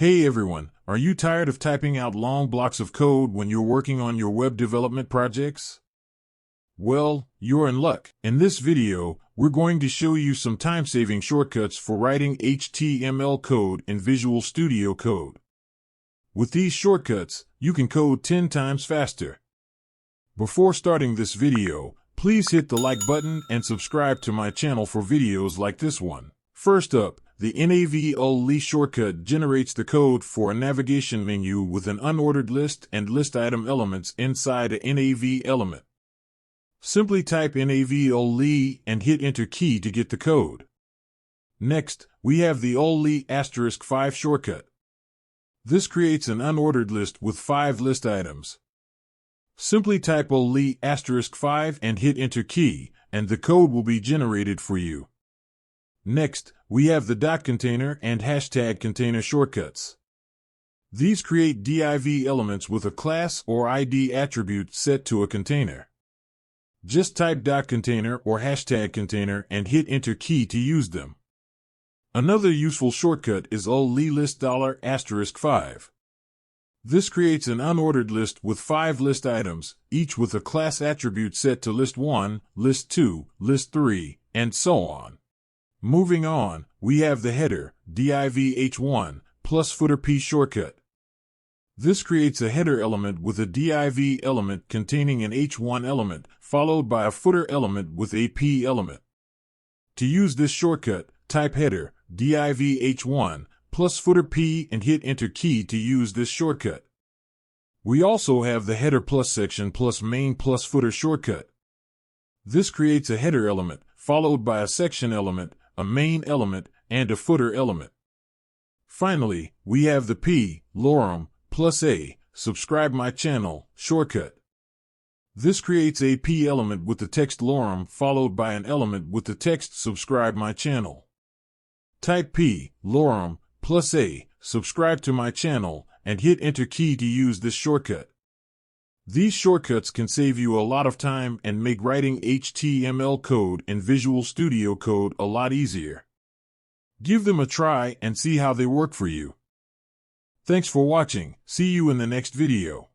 Hey everyone, are you tired of typing out long blocks of code when you're working on your web development projects? Well, you're in luck. In this video, we're going to show you some time-saving shortcuts for writing HTML code in Visual Studio Code. With these shortcuts, you can code 10 times faster. Before starting this video, please hit the like button and subscribe to my channel for videos like this one. First up, the nav-only shortcut generates the code for a navigation menu with an unordered list and list item elements inside a nav element. Simply type nav-only and hit Enter key to get the code. Next, we have the only *5 shortcut. This creates an unordered list with 5 list items. Simply type only *5 and hit Enter key, and the code will be generated for you. Next, we have the .container and #container shortcuts. These create div elements with a class or ID attribute set to a container. Just type .container or #container and hit Enter key to use them. Another useful shortcut is only list $*5. This creates an unordered list with 5 list items, each with a class attribute set to list 1, list 2, list 3, and so on. Moving on, we have the header, div-h1, plus footer p shortcut. This creates a header element with a div element containing an h1 element, followed by a footer element with a p element. To use this shortcut, type header, div-h1, plus footer p and hit Enter key to use this shortcut. We also have the header plus section plus main plus footer shortcut. This creates a header element, followed by a section element, a main element, and a footer element. Finally, we have the p, lorem, plus a, subscribe my channel, shortcut. This creates a p element with the text lorem followed by an element with the text subscribe my channel. Type p, lorem, plus a, subscribe to my channel, and hit Enter key to use this shortcut. These shortcuts can save you a lot of time and make writing HTML code in Visual Studio Code a lot easier. Give them a try and see how they work for you. Thanks for watching. See you in the next video.